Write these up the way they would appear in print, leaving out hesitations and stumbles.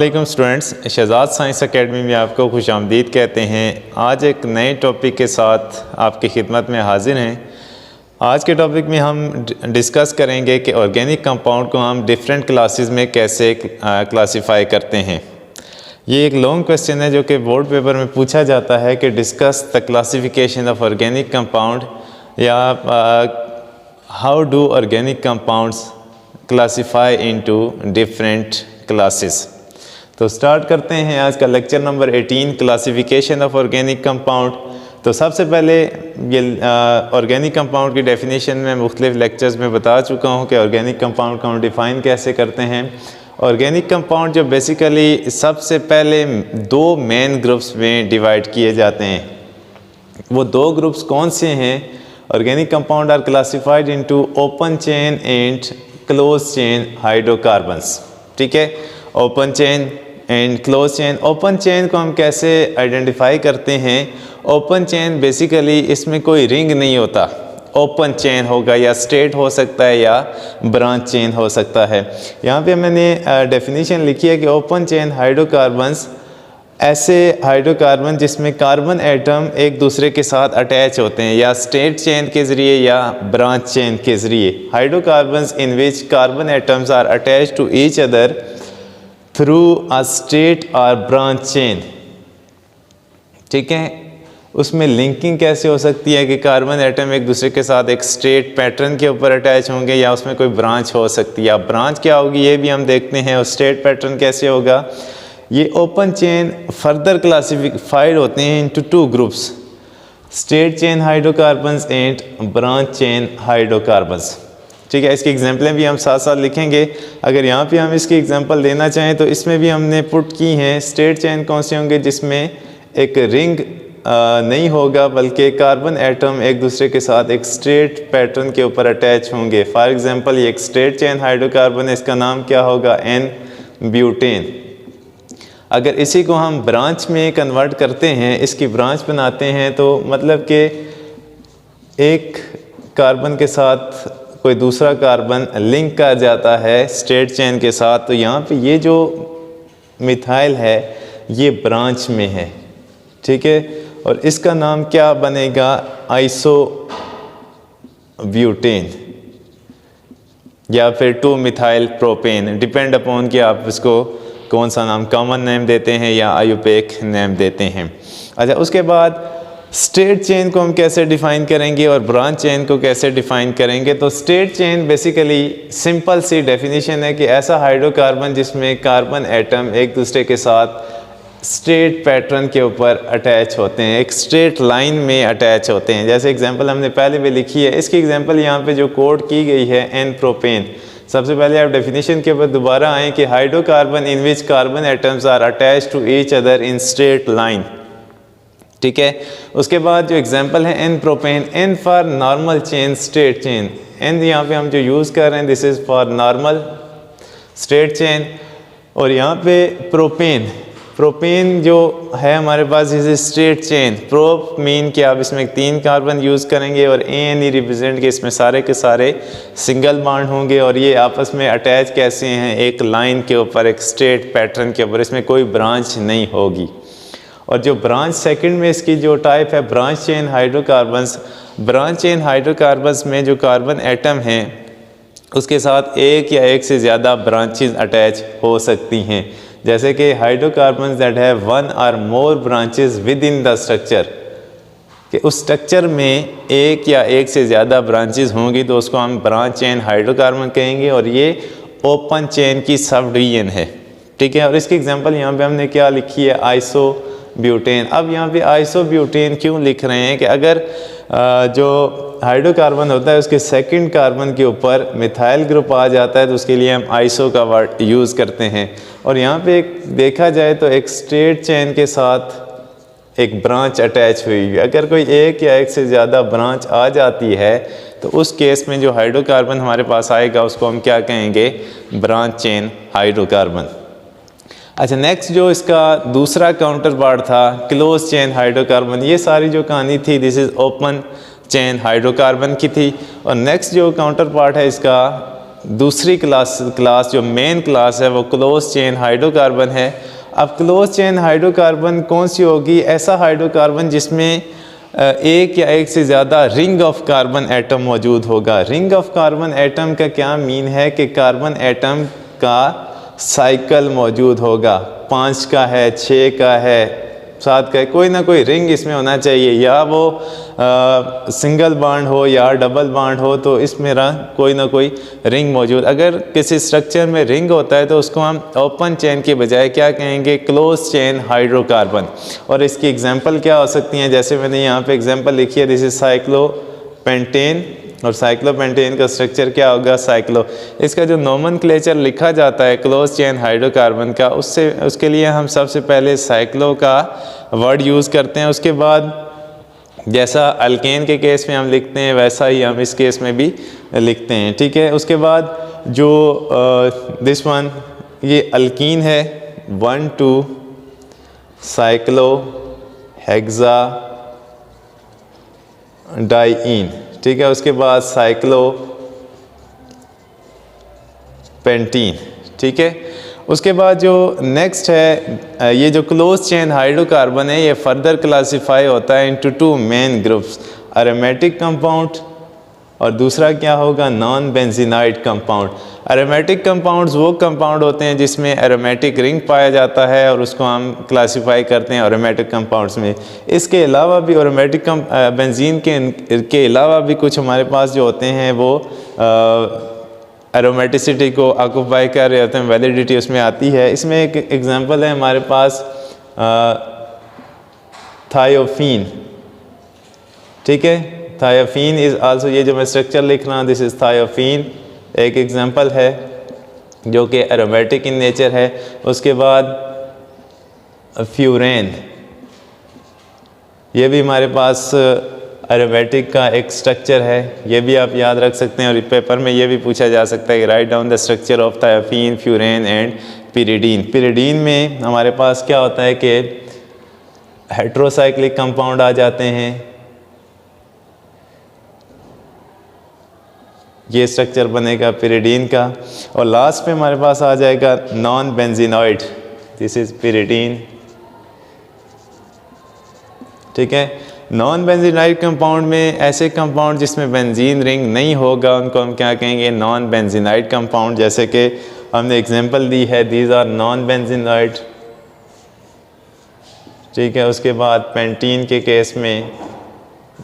वालेकुम students, Shahzad science academy में आपको खुशामदीद कहते हैं। आज एक नए टॉपिक के साथ आपकी खिदमत में हाजिर हैं। आज के टॉपिक में हम डिस्कस करेंगे कि ऑर्गेनिक कंपाउंड को हम डिफरेंट क्लासेस में कैसे क्लासिफाई करते हैं। ये एक लॉन्ग क्वेश्चन है जो कि बोर्ड पेपर में पूछा जाता है कि discuss the classification of organic compound या how do organic compounds classify into different classes. तो स्टार्ट करते हैं आज का lecture number 18, classification of organic compound. तो सबसे पहले ये ऑर्गेनिक कंपाउंड की डेफिनेशन में मुख्तलिफ लेक्चर्स में बता चुका हूँ कि ऑर्गेनिक कंपाउंड को हम डिफ़ाइन कैसे करते हैं। ऑर्गेनिक कंपाउंड जो बेसिकली सबसे पहले दो मेन ग्रुप्स में डिवाइड किए जाते हैं। वो दो ग्रुप्स कौन से हैं? Organic compound are classified into open chain and close chain hydrocarbons. ठीक है, open chain and close chain. Open chain को हम कैसे आइडेंटिफाई करते हैं? ओपन चेन बेसिकली इसमें कोई रिंग नहीं होता। ओपन चेन होगा या स्ट्रेट हो सकता है या ब्रांच चेन हो सकता है। यहाँ पे मैंने डेफिनेशन लिखी है कि ओपन चेन हाइड्रोकार्बन्स ऐसे हाइड्रोकार्बन जिसमें कार्बन एटम एक दूसरे के साथ अटैच होते हैं या स्ट्रेट चेन के ज़रिए या ब्रांच चेन के ज़रिए। Hydrocarbons in which carbon atoms are attach to each other through a straight और ब्रांच चेन। ठीक है, उसमें लिंकिंग कैसे हो सकती है कि कार्बन एटम एक दूसरे के साथ एक स्ट्रेट पैटर्न के ऊपर अटैच होंगे या उसमें कोई ब्रांच हो सकती है। अब ब्रांच क्या होगी ये भी हम देखते हैं, और स्ट्रेट पैटर्न कैसे होगा। ये ओपन चेन फर्दर क्लासिफाइड होते हैं into two groups, straight chain hydrocarbons and branch chain hydrocarbons. ठीक है, इसकी एग्जांपलें भी हम साथ साथ लिखेंगे। अगर यहाँ पे हम इसकी एग्जांपल देना चाहें तो इसमें भी हमने पुट की हैं। स्ट्रेट चेन कौन से होंगे? जिसमें एक रिंग नहीं होगा बल्कि कार्बन एटम एक दूसरे के साथ एक स्ट्रेट पैटर्न के ऊपर अटैच होंगे। फॉर एग्जांपल ये एक स्ट्रेट चेन हाइड्रोकार्बन है, इसका नाम क्या होगा? N butane. अगर इसी को हम ब्रांच में कन्वर्ट करते हैं, इसकी ब्रांच बनाते हैं, तो मतलब कि एक कार्बन के साथ कोई दूसरा कार्बन लिंक कर जाता है स्ट्रेट चेन के साथ। तो यहाँ पे ये जो मिथाइल है ये ब्रांच में है। ठीक है, और इसका नाम क्या बनेगा? आइसो ब्यूटेन या फिर 2 मिथाइल प्रोपेन, डिपेंड अपॉन कि आप इसको कौन सा नाम, कॉमन नेम देते हैं या आयुपेक नेम देते हैं। अच्छा, उसके बाद स्ट्रेट चेन को हम कैसे डिफ़ाइन करेंगे और ब्रांच चेन को कैसे डिफ़ाइन करेंगे? तो स्ट्रेट चेन बेसिकली सिंपल सी डेफिनेशन है कि ऐसा हाइड्रोकार्बन जिसमें कार्बन एटम एक दूसरे के साथ स्ट्रेट पैटर्न के ऊपर अटैच होते हैं, एक स्ट्रेट लाइन में अटैच होते हैं। जैसे एग्जांपल हमने पहले भी लिखी है, इसकी एग्जांपल यहाँ पे जो कोड की गई है एन प्रोपेन। सबसे पहले आप डेफिनेशन के ऊपर दोबारा आएँ कि hydrocarbon in which carbon atoms are attach to each other in straight line. ठीक है, उसके बाद जो एग्जांपल है n propane, n for normal chain, straight chain. N यहाँ पे हम जो यूज़ कर रहे हैं this is for normal straight chain. और यहाँ पे प्रोपेन, प्रोपेन जो है हमारे पास this is straight chain. Prop mean कि आप इसमें 3 कार्बन यूज़ करेंगे और एन ई रिप्रेजेंट के इसमें सारे के सारे सिंगल बॉन्ड होंगे और ये आपस में अटैच कैसे हैं? एक लाइन के ऊपर, एक स्ट्रेट पैटर्न के ऊपर, इसमें कोई ब्रांच नहीं होगी। और जो ब्रांच सेकंड में इसकी जो टाइप है branch chain hydrocarbons, branch chain hydrocarbons में जो कार्बन एटम हैं उसके साथ एक या एक से ज़्यादा ब्रांचेस अटैच हो सकती हैं। जैसे कि hydrocarbons that have 1 or more branches within the structure, कि उस स्ट्रक्चर में एक या एक से ज़्यादा ब्रांचेस होंगी तो उसको हम ब्रांच चेन हाइड्रोकार्बन कहेंगे और ये ओपन चेन की सब डिवीजन है। ठीक है, और इसकी एग्जांपल यहाँ पे हमने क्या लिखी है? Iso butane. अब यहाँ पे आइसो ब्यूटेन क्यों लिख रहे हैं कि अगर जो हाइड्रोकार्बन होता है उसके सेकंड कार्बन के ऊपर मिथाइल ग्रुप आ जाता है तो उसके लिए हम आइसो का वर्ड यूज़ करते हैं। और यहाँ पे एक देखा जाए तो एक स्ट्रेट चेन के साथ एक ब्रांच अटैच हुई है। अगर कोई एक या एक से ज़्यादा ब्रांच आ जाती है तो उस केस में जो हाइड्रोकार्बन हमारे पास आएगा उसको हम क्या कहेंगे? Branch chain hydrocarbon. अच्छा, नेक्स्ट जो इसका दूसरा काउंटर पार्ट था क्लोज चेन हाइड्रोकार्बन। ये सारी जो कहानी थी this is open chain hydrocarbon की थी। और नेक्स्ट जो काउंटर पार्ट है इसका दूसरी क्लास जो मेन क्लास है वो क्लोज चेन हाइड्रोकार्बन है। अब क्लोज चेन हाइड्रोकार्बन कौन सी होगी? ऐसा हाइड्रोकार्बन जिसमें एक या एक से ज़्यादा रिंग ऑफ कार्बन एटम मौजूद होगा। रिंग ऑफ कार्बन एटम का क्या मीन है कि कार्बन एटम का साइकिल मौजूद होगा, 5 का है, 6 का है, 7 का है, कोई ना कोई रिंग इसमें होना चाहिए, या वो सिंगल बॉन्ड हो या डबल बॉन्ड हो, तो इसमें कोई ना कोई रिंग मौजूद। अगर किसी स्ट्रक्चर में रिंग होता है तो उसको हम ओपन चेन के बजाय क्या कहेंगे? Close chain hydrocarbon. और इसकी एग्जांपल क्या हो सकती हैं? जैसे मैंने यहाँ पे एग्जांपल लिखी है, दिस इज साइक्लोपेंटेन, और साइक्लोपेंटेन का स्ट्रक्चर क्या होगा? साइक्लो। इसका जो नोमेनक्लेचर लिखा जाता है क्लोज चेन हाइड्रोकार्बन का, उसके लिए हम सबसे पहले साइक्लो का वर्ड यूज़ करते हैं। उसके बाद जैसा अल्केन के केस में हम लिखते हैं वैसा ही हम इस केस में भी लिखते हैं, ठीक है। उसके बाद जो दिस वन, ये अल्कीन है, 1 2 साइक्लो हेक्सा डाइईन, ठीक है। उसके बाद साइक्लो पेंटीन, ठीक है। उसके बाद जो नेक्स्ट है, ये जो क्लोज चेन हाइड्रोकार्बन है ये फर्दर क्लासिफाई होता है into 2 main groups, aromatic compound और दूसरा क्या होगा? Non benzenoid compound. Aromatic compounds वो कंपाउंड होते हैं जिसमें एरोमेटिक रिंग पाया जाता है और उसको हम क्लासिफाई करते हैं एरोमेटिक कंपाउंड्स में। इसके अलावा भी एरोमेटिक बेंजीन के अलावा भी कुछ हमारे पास जो होते हैं वो एरोमेटिसिटी को ऑक्यूपाई कर रहे होते हैं, वैलिडिटी उसमें आती है। इसमें एक एग्जांपल है हमारे पास थायोफीन, ठीक है। थायोफीन इज़ आल्सो, ये जो मैं स्ट्रक्चर लिख रहा हूँ दिस इज़ थायोफीन, एक एग्जांपल है जो कि एरोमेटिक इन नेचर है। उसके बाद फ्यूरेन, ये भी हमारे पास एरोमेटिक का एक स्ट्रक्चर है, ये भी आप याद रख सकते हैं। और पेपर में ये भी पूछा जा सकता है कि write down the structure of thiophene, furan and pyridine. Pyridine में हमारे पास क्या होता है कि हेट्रोसाइक्लिक कंपाउंड आ जाते हैं, ये स्ट्रक्चर बनेगा पिरिडीन का। और लास्ट पे हमारे पास आ जाएगा non benzenoid, this is pyridine, ठीक है। नॉन बेंजीनाइड कंपाउंड में ऐसे कंपाउंड जिसमें बेंजीन रिंग नहीं होगा उनको हम क्या कहेंगे? Non benzenoid compound. जैसे कि हमने एग्जांपल दी है, दीज आर नॉन बेंजीनाइड, ठीक है। उसके बाद पेंटीन के केस में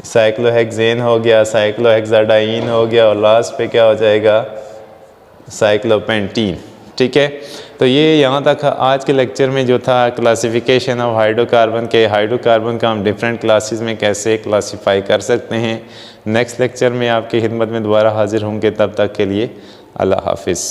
साइक्लोहेक्सेन हो गया, साइक्लोहेक्साडाइन हो गया, और लास्ट पे क्या हो जाएगा? साइक्लोपेंटीन, ठीक है। तो ये यहाँ तक आज के लेक्चर में जो था क्लासिफिकेशन ऑफ हाइड्रोकार्बन के, हाइड्रोकार्बन का हम डिफरेंट क्लासेस में कैसे क्लासिफाई कर सकते हैं। नेक्स्ट लेक्चर में आपकी खिदमत में दोबारा हाजिर होंगे, तब तक के लिए अल्लाह हाफिज़।